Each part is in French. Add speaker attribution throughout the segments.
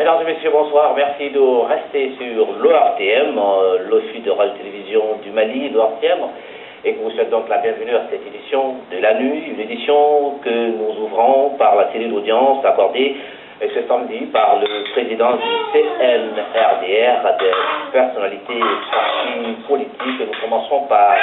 Speaker 1: Mesdames et messieurs, bonsoir. Merci de rester sur l'ORTM, l'Office de radio-télévision du Mali, l'ORTM, et que vous souhaite donc la bienvenue à cette édition de la nuit, une édition que nous ouvrons par la télé d'audience accordée ce samedi par le président du CNRDR, des personnalités partis politiques. Nous commençons par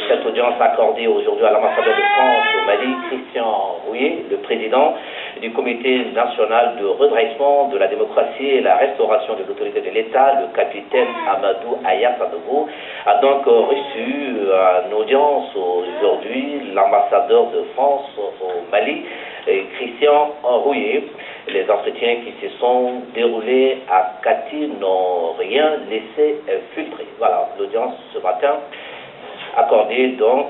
Speaker 1: cette audience accordée aujourd'hui à l'ambassadeur de France au Mali, Christian Rouillet, le président du Comité national de redressement de la démocratie et la restauration de l'autorité de l'État, le capitaine Amadou Aya Sanogo, a donc reçu en audience aujourd'hui l'ambassadeur de France au Mali, Christian Rouillet. Les entretiens qui se sont déroulés à Kati n'ont rien laissé filtrer. Voilà, l'audience ce matin accordée donc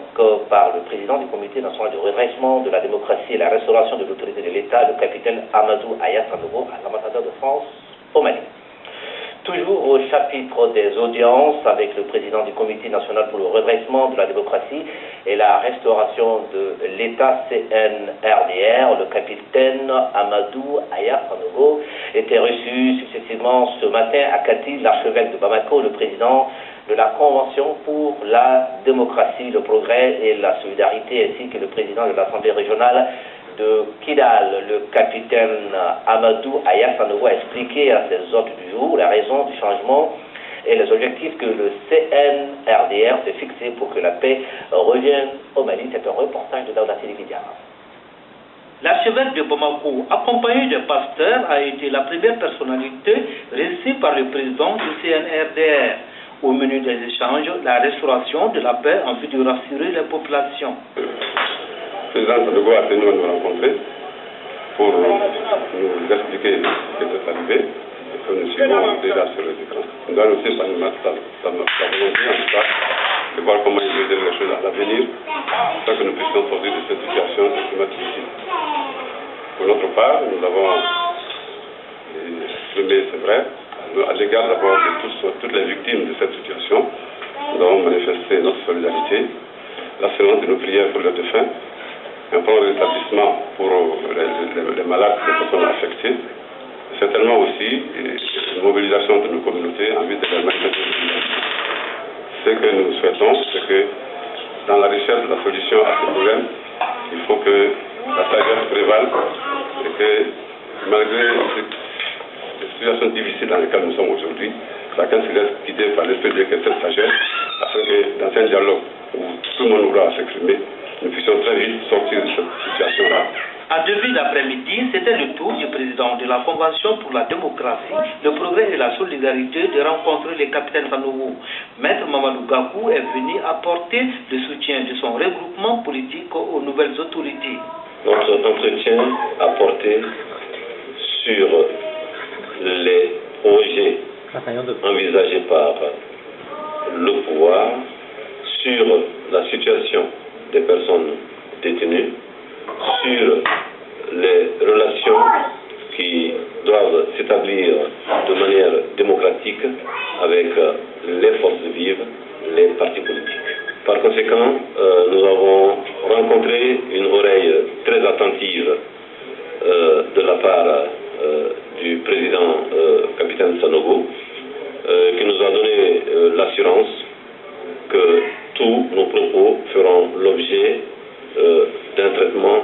Speaker 1: par le président du Comité national de redressement de la démocratie et la restauration de l'autorité de l'État, le capitaine Amadou Aya Sanogo, à l'ambassadeur de France au Mali. Toujours au chapitre des audiences avec le président du Comité national pour le redressement de la démocratie et la restauration de l'État CNRDR, le capitaine Amadou Aya Sanogo était reçu successivement ce matin à Kati, l'archevêque de Bamako, le président de la Convention pour la démocratie, le progrès et la solidarité, ainsi que le président de l'Assemblée régionale de Kidal. Le capitaine Amadou Aya Sanogo a expliqué à ses hôtes du jour la raison du changement et les objectifs que le CNRDR s'est fixé pour que la paix revienne au Mali. C'est un reportage de Daouda Sédikidia.
Speaker 2: L'archevêque de Bamako, accompagné de pasteurs, a été la première personnalité reçue par le président du CNRDR. Au menu des échanges, la restauration de la paix en vue de rassurer les populations.
Speaker 3: Le président Sanogo a tenu à nous rencontrer pour nous expliquer ce qui est arrivé et que nous suivons déjà sur les écrans. Nous allons aussi sa volonté en tout cas de voir comment il veut les choses à l'avenir afin que nous puissions sortir de cette situation extrêmement difficile. Pour notre part, nous avons exprimé, c'est vrai, à l'égard d'abord de toutes les victimes de cette situation. Nous avons manifesté notre solidarité, l'assurance de nos prières pour leurs défunts, un plan de rétablissement pour les malades, les personnes affectées, certainement aussi une mobilisation de nos communautés en vue de la manifestation. Ce que nous souhaitons, c'est que dans la recherche de la solution à ce problème, il faut que la sagesse prévale et que malgré les situations difficiles dans lesquelles nous sommes aujourd'hui, chacun se laisse guider par l'esprit de cette sagesse afin que dans un dialogue où tout le monde aura à s'exprimer, nous puissions très vite sortir de cette situation-là.
Speaker 2: En début d'après-midi, c'était le tour du président de la Convention pour la démocratie, le progrès et la solidarité de rencontrer le capitaine Sanogo. Maître Mamadou Gakou est venu apporter le soutien de son regroupement politique aux nouvelles autorités.
Speaker 4: Notre entretien a porté sur les projets envisagés par le pouvoir, sur la situation des personnes détenues, sur les relations qui doivent s'établir de manière démocratique avec les forces vives, les partis politiques. Par conséquent, nous avons rencontré une oreille très attentive de la part du président capitaine Sanogo, qui nous a donné l'assurance que tous nos propos feront l'objet d'un traitement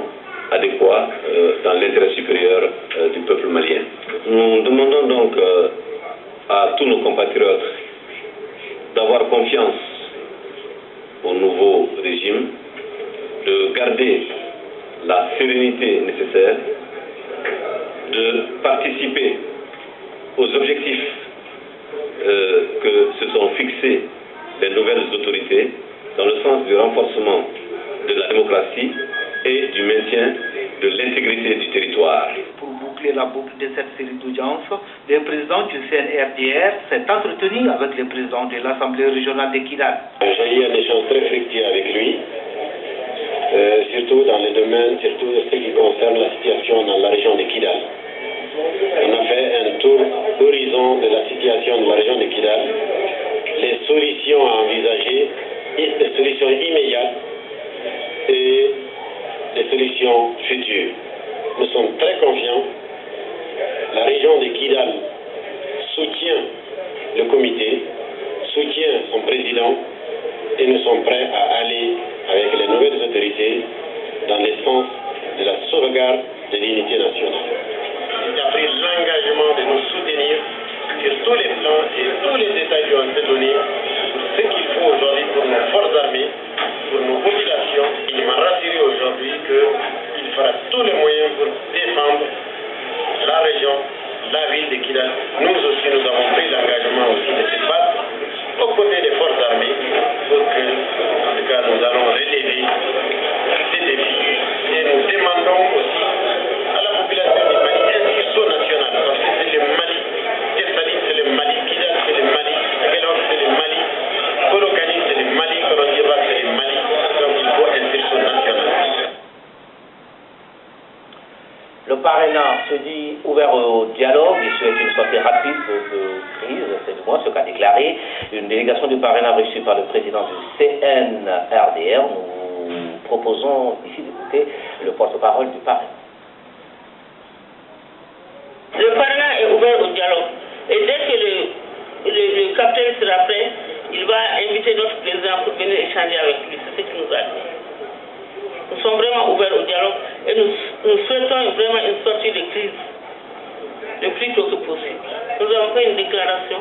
Speaker 4: adéquat dans l'intérêt supérieur du peuple malien. Nous demandons donc à tous nos compatriotes d'avoir confiance au nouveau régime, de garder la sérénité nécessaire, de participer aux objectifs que se sont fixés les nouvelles autorités dans le sens du renforcement de la démocratie et du maintien de l'intégrité du territoire.
Speaker 2: Pour boucler la boucle de cette série d'audiences, le président du CNRDR s'est entretenu avec le président de l'Assemblée régionale de Kidal.
Speaker 5: J'ai eu un échange très fructueux avec lui, surtout dans les domaines, surtout ce qui concerne la situation dans la région de Kidal. On a fait un tour horizon de la situation de la région de Kidal, les solutions à envisager, les solutions immédiates et les solutions futures. Nous sommes très confiants. la région de Kidal soutient le comité, soutient son président et nous sommes prêts à aller avec les nouvelles autorités dans le sens de la sauvegarde de l'unité nationale. Il a pris l'engagement de nous soutenir sur tous les plans et tous les détails lui ont été donnés sur ce qu'il faut aujourd'hui pour nos forces armées, pour nos populations. Il m'a rassuré aujourd'hui qu'il fera tous les moyens pour défendre la région, la ville de Kidal. Nous aussi, nous avons pris l'engagement aussi de se battre aux côtés des forces armées pour que, en tout cas, nous allons relever ces défis et nous demandons aussi à la population du Mali un sursaut national parce que c'est le Mali. Tessalit, c'est le Mali. Kidal, c'est le Mali. Aguelhok, c'est le Mali. Kolokani, c'est le Mali. Kolondieba, c'est le Mali. Donc il faut un sursaut national.
Speaker 1: Le parrainage se dit ouvert au dialogue, il souhaite une sortie rapide de crise, c'est du moins ce qu'a déclaré une délégation du parrainage reçue par le président du CNRDR. Nous proposons ici d'écouter le porte-parole du parrain.
Speaker 6: Le parrainage est ouvert au dialogue et dès que le capitaine sera prêt, il va inviter notre président pour venir échanger avec lui, c'est ce qu'il nous a dit. Nous sommes vraiment ouverts au dialogue et nous souhaitons vraiment une sortie de crise le plus tôt que possible. Nous avons fait une déclaration.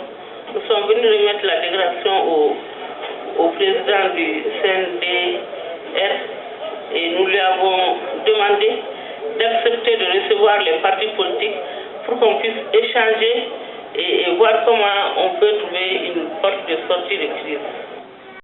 Speaker 6: Nous sommes venus remettre la déclaration au président du CNDR et nous lui avons demandé d'accepter de recevoir les partis politiques pour qu'on puisse échanger et voir comment on peut trouver une porte de sortie de crise.